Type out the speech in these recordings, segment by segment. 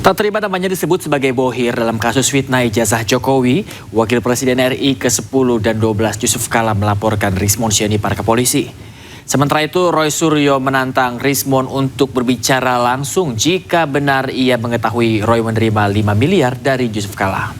Tak terima namanya disebut sebagai bohir dalam kasus fitnah ijazah Jokowi, Wakil Presiden RI ke-10 dan 12 Yusuf Kala melaporkan Rismon Sianipar ke polisi. Sementara itu, Roy Suryo menantang Rismon untuk berbicara langsung jika benar ia mengetahui Roy menerima 5 miliar dari Yusuf Kala.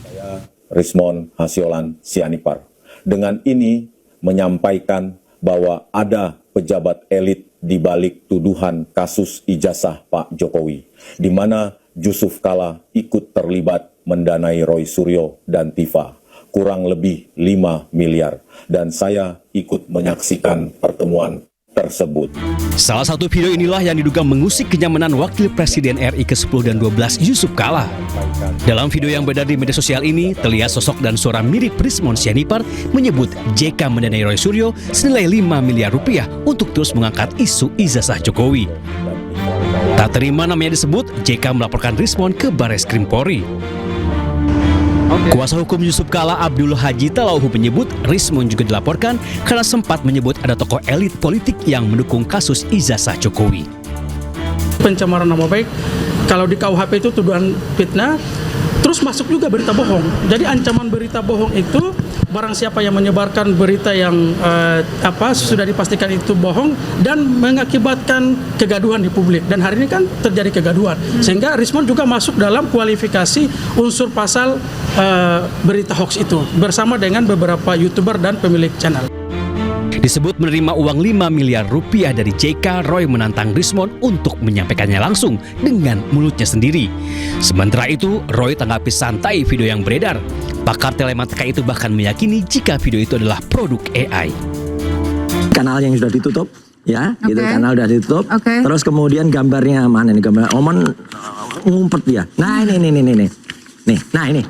Saya Rismon Hasiolan Sianipar. Dengan ini menyampaikan bahwa ada pejabat elit di balik tuduhan kasus ijazah Pak Jokowi, di mana Yusuf Kala ikut terlibat mendanai Roy Suryo dan Tifa kurang lebih 5 miliar, dan saya ikut menyaksikan pertemuan tersebut. Salah satu video inilah yang diduga mengusik kenyamanan Wakil Presiden RI ke-10 dan 12 Yusuf Kala. Dalam video yang beredar di media sosial ini, terlihat sosok dan suara mirip Rismon Sianipar menyebut JK mendanai Roy Suryo senilai 5 miliar rupiah untuk terus mengangkat isu ijazah Jokowi. Tak terima namanya disebut, JK melaporkan Rismon ke Barreskrim Polri. Kuasa hukum Yusuf Kala Abdul Haji Talauhu menyebut Rismon juga dilaporkan karena sempat menyebut ada tokoh elit politik yang mendukung kasus ijazah Jokowi. Pencemaran nama baik, kalau di KUHP itu tuduhan fitnah, terus masuk juga berita bohong. Jadi ancaman berita bohong itu barang siapa yang menyebarkan berita yang sudah dipastikan itu bohong dan mengakibatkan kegaduhan di publik. Dan hari ini kan terjadi kegaduhan. Sehingga Rismon juga masuk dalam kualifikasi unsur pasal berita hoax itu bersama dengan beberapa YouTuber dan pemilik channel. Disebut menerima uang 5 miliar rupiah dari JK, Roy menantang Rismon untuk menyampaikannya langsung dengan mulutnya sendiri. Sementara itu, Roy tanggapi santai video yang beredar. Pakar telematika itu bahkan meyakini jika video itu adalah produk AI. Kanal yang sudah ditutup, ya, gitu, kanal sudah ditutup. Terus kemudian gambarnya mana nih, gambar Oman ngumpet dia. Nah ini. Nah ini.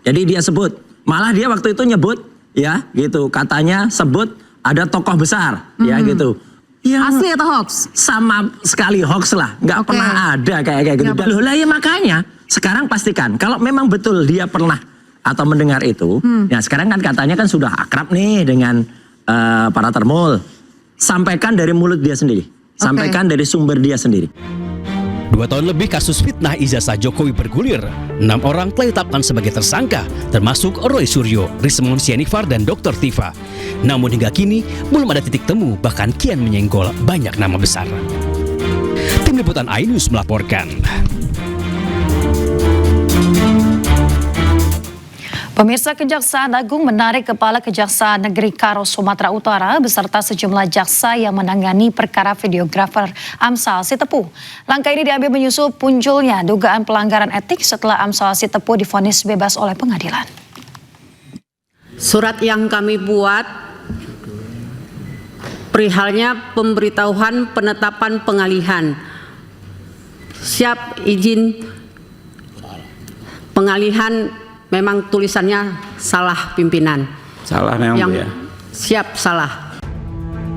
Jadi dia sebut, malah dia waktu itu nyebut, ya gitu, katanya sebut ada tokoh besar, ya gitu. Yang asli atau hoax? Sama sekali hoax lah, nggak pernah ada kayak gitu. Loh lah ya, makanya sekarang pastikan kalau memang betul dia pernah atau mendengar itu, ya sekarang kan katanya kan sudah akrab nih dengan para termul. Sampaikan dari mulut dia sendiri, sampaikan dari sumber dia sendiri. 2 tahun lebih kasus fitnah ijazah Jokowi bergulir. 6 orang telah ditetapkan sebagai tersangka, termasuk Roy Suryo, Rismon Sianipar, dan Dr. Tifa. Namun hingga kini belum ada titik temu, bahkan kian menyenggol banyak nama besar. Tim Liputan iNews melaporkan. Pemirsa, Kejaksaan Agung menarik Kepala Kejaksaan Negeri Karo Sumatera Utara beserta sejumlah jaksa yang menangani perkara videografer Amsal Sitepu. Langkah ini diambil menyusul munculnya dugaan pelanggaran etik setelah Amsal Sitepu divonis bebas oleh pengadilan. Surat yang kami buat perihalnya pemberitahuan penetapan pengalihan. Siap izin pengalihan. Memang tulisannya salah pimpinan. Salah memang ya. Siap salah.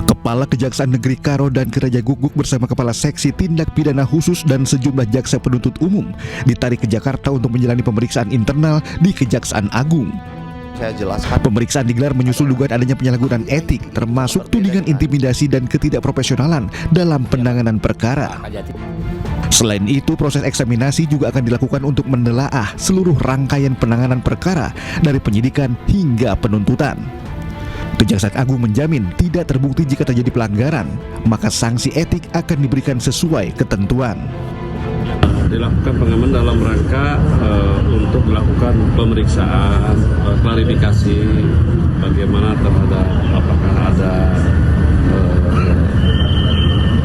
Kepala Kejaksaan Negeri Karo dan Keraja Guguk bersama Kepala Seksi Tindak Pidana Khusus dan sejumlah jaksa penuntut umum ditarik ke Jakarta untuk menjalani pemeriksaan internal di Kejaksaan Agung. Saya jelaskan. Pemeriksaan digelar menyusul dugaan adanya penyalahgunaan etik, termasuk tudingan intimidasi dan ketidakprofesionalan dalam penanganan perkara. Selain itu, proses eksaminasi juga akan dilakukan untuk menelaah seluruh rangkaian penanganan perkara dari penyidikan hingga penuntutan. Kejaksaan Agung menjamin tidak terbukti jika terjadi pelanggaran, maka sanksi etik akan diberikan sesuai ketentuan. Dilakukan pengaman dalam rangka untuk melakukan pemeriksaan, klarifikasi bagaimana terhadap apakah ada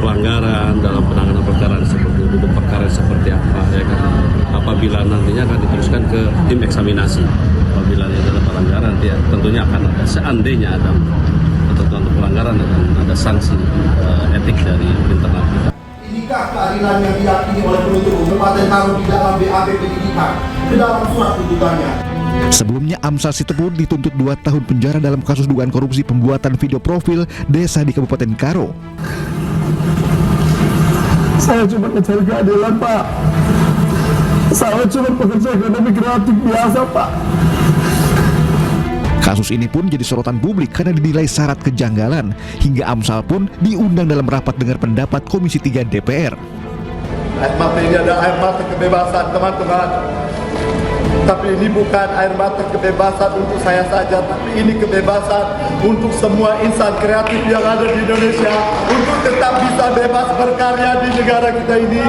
pelanggaran dalam penanganan perkara seperti duduk perkara seperti apa, ya kan. Apabila nantinya akan diteruskan ke tim eksaminasi. Apabila ada pelanggaran, ya tentunya akan ada, seandainya ada ketentuan pelanggaran, akan ada sanksi etik dari internal kita. Inikah keadilan yang diyakini oleh penuntut umum Kabupaten Karo di dalam BAP penyidikan ke dalam surat tuntutannya? Sebelumnya Amsal Sitepu dituntut 2 tahun penjara dalam kasus dugaan korupsi pembuatan video profil desa di Kabupaten Karo. Saya cuma mencari keadilan, Pak. Saya cuma pekerja ekonomi kreatif biasa, Pak. Kasus ini pun jadi sorotan publik karena dinilai syarat kejanggalan, hingga Amsal pun diundang dalam rapat dengar pendapat Komisi 3 DPR. Air mata ini adalah air mata kebebasan, teman-teman. Tapi ini bukan air mata kebebasan untuk saya saja, tapi ini kebebasan untuk semua insan kreatif yang ada di Indonesia untuk tetap bisa bebas berkarya di negara kita ini.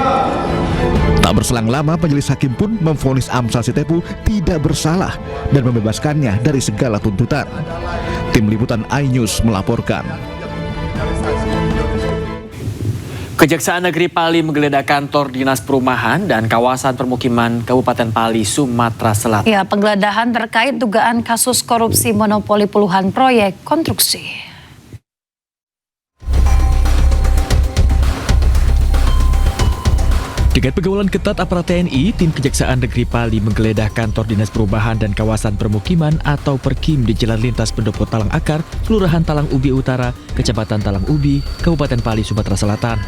Tak berselang lama, majelis hakim pun memvonis Amsal Sitepu tidak bersalah dan membebaskannya dari segala tuntutan. Tim Liputan iNews melaporkan. Kejaksaan Negeri Pali menggeledah kantor Dinas Perumahan dan Kawasan Permukiman Kabupaten Pali, Sumatera Selatan. Ya, penggeledahan terkait dugaan kasus korupsi monopoli puluhan proyek konstruksi. Dengan pengawalan ketat aparat TNI, tim Kejaksaan Negeri Pali menggeledah kantor Dinas Perubahan dan Kawasan Permukiman atau Perkim di Jalan Lintas Pendopo Talang Akar, Kelurahan Talang Ubi Utara, Kecamatan Talang Ubi, Kabupaten Pali, Sumatera Selatan.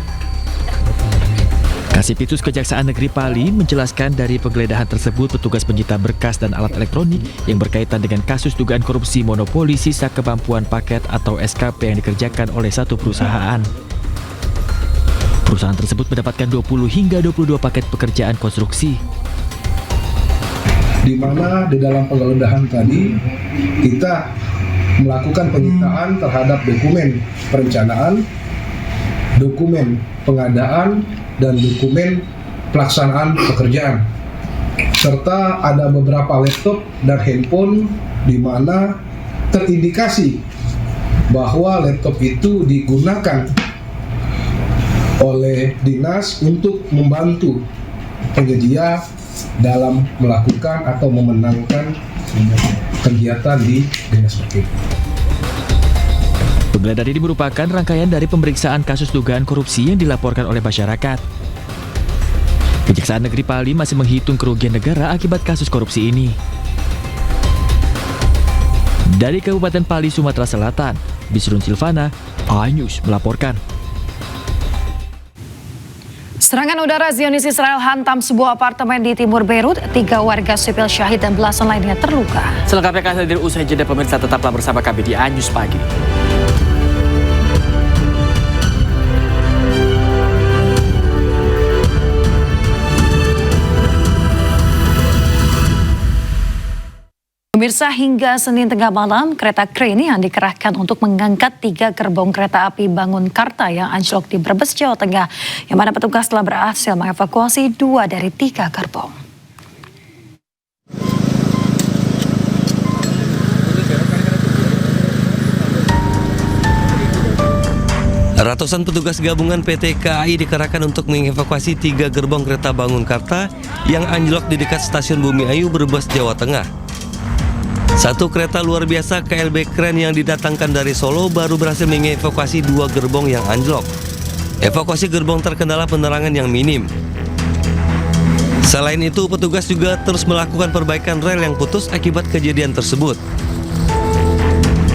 Kasipitus Kejaksaan Negeri Pali menjelaskan dari penggeledahan tersebut petugas menyita berkas dan alat elektronik yang berkaitan dengan kasus dugaan korupsi monopoli sisa kemampuan paket atau SKP yang dikerjakan oleh satu perusahaan. Perusahaan tersebut mendapatkan 20 hingga 22 paket pekerjaan konstruksi. Di mana di dalam penggeledahan tadi kita melakukan penyitaan terhadap dokumen perencanaan, dokumen pengadaan, dan dokumen pelaksanaan pekerjaan. Serta ada beberapa laptop dan handphone di mana terindikasi bahwa laptop itu digunakan oleh dinas untuk membantu penyedia dalam melakukan atau memenangkan kegiatan di dinas perkim. Penggeledahan ini merupakan rangkaian dari pemeriksaan kasus dugaan korupsi yang dilaporkan oleh masyarakat. Kejaksaan Negeri Pali masih menghitung kerugian negara akibat kasus korupsi ini. Dari Kabupaten Pali, Sumatera Selatan, Bisrun Silvana, iNews melaporkan. Serangan udara Zionis Israel hantam sebuah apartemen di timur Beirut. 3 warga sipil syahid dan belasan lainnya terluka. Selengkapnya akan hadir usai jeda, pemirsa, tetaplah bersama kami di iNews Pagi. Pemirsa, hingga Senin tengah malam, kereta crane yang dikerahkan untuk mengangkat 3 gerbong kereta api Bangun Karta yang anjlok di Brebes, Jawa Tengah, yang mana petugas telah berhasil mengevakuasi 2 dari 3 gerbong. Ratusan petugas gabungan PT KAI dikerahkan untuk mengevakuasi 3 gerbong kereta Bangun Karta yang anjlok di dekat stasiun Bumi Ayu, Brebes, Jawa Tengah. Satu kereta luar biasa KLB Kren yang didatangkan dari Solo baru berhasil mengevakuasi 2 gerbong yang anjlok. Evakuasi gerbong terkendala penerangan yang minim. Selain itu, petugas juga terus melakukan perbaikan rel yang putus akibat kejadian tersebut.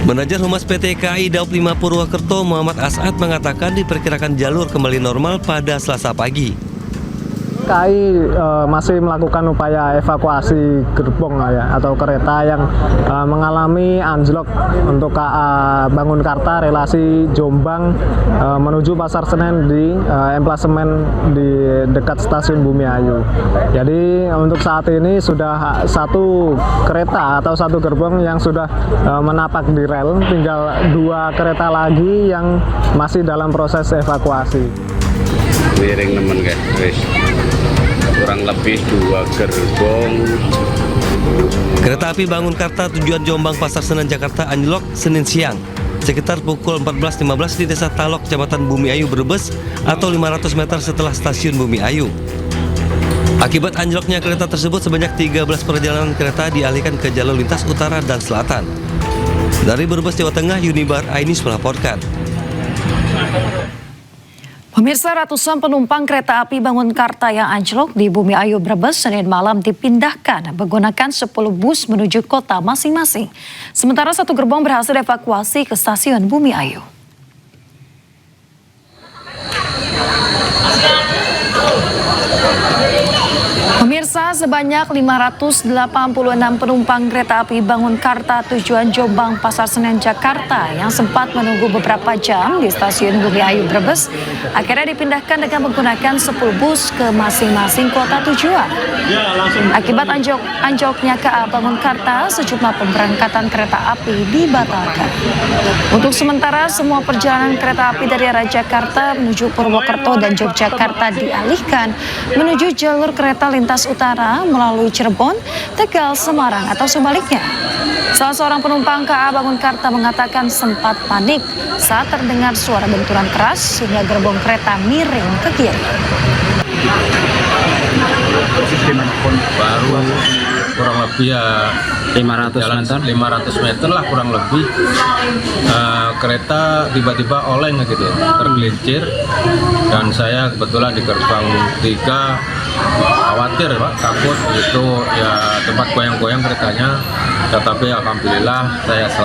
Manajer Humas PT KAI Daup 5 Purwokerto Muhammad As'ad mengatakan diperkirakan jalur kembali normal pada Selasa pagi. KAI masih melakukan upaya evakuasi gerbong ya, atau kereta yang mengalami anjlok untuk KA Bangun Karta relasi Jombang menuju Pasar Senen di emplasemen di dekat stasiun Bumi Ayu. Jadi untuk saat ini sudah 1 kereta atau 1 gerbong yang sudah menapak di rel, tinggal 2 kereta lagi yang masih dalam proses evakuasi. Miring temen guys, kurang lebih 2 gerbong. Kereta api Bangun Karta tujuan Jombang Pasar Senen Jakarta anjlok Senin siang sekitar pukul 14.15 di Desa Talok, Kecamatan Bumi Ayu, Brebes, atau 500 meter setelah stasiun Bumi Ayu. Akibat anjloknya kereta tersebut, sebanyak 13 perjalanan kereta dialihkan ke jalur lintas utara dan selatan. Dari Brebes, Jawa Tengah, Unibar iNews melaporkan. Pemirsa, ratusan penumpang kereta api Bangun Karta yang anjlok di Bumi Ayu, Brebes, Senin malam dipindahkan menggunakan 10 bus menuju kota masing-masing. Sementara 1 gerbong berhasil evakuasi ke stasiun Bumi Ayu. Pemirsa, sebanyak 586 penumpang kereta api Bangunkarta tujuan Jombang Pasar Senen Jakarta yang sempat menunggu beberapa jam di stasiun Bumi Ayu Brebes akhirnya dipindahkan dengan menggunakan 10 bus ke masing-masing kota tujuan. Akibat anjloknya KA Bangunkarta, sejumlah pemberangkatan kereta api dibatalkan. Untuk sementara, semua perjalanan kereta api dari arah Jakarta menuju Purwokerto dan Yogyakarta dialihkan menuju jalur kereta lintas utara melalui Cirebon, Tegal, Semarang atau sebaliknya. Salah seorang penumpang KA Bangunkarta mengatakan sempat panik saat terdengar suara benturan keras sehingga gerbong kereta miring ke kiri. Baru kurang lebih ya 500 meter lah kurang lebih, kereta tiba-tiba oleng gitu, tergelincir, dan saya kebetulan di gerbang 3 khawatir Pak, takut itu ya tempat goyang-goyang keretanya, tetapi alhamdulillah saya selamat.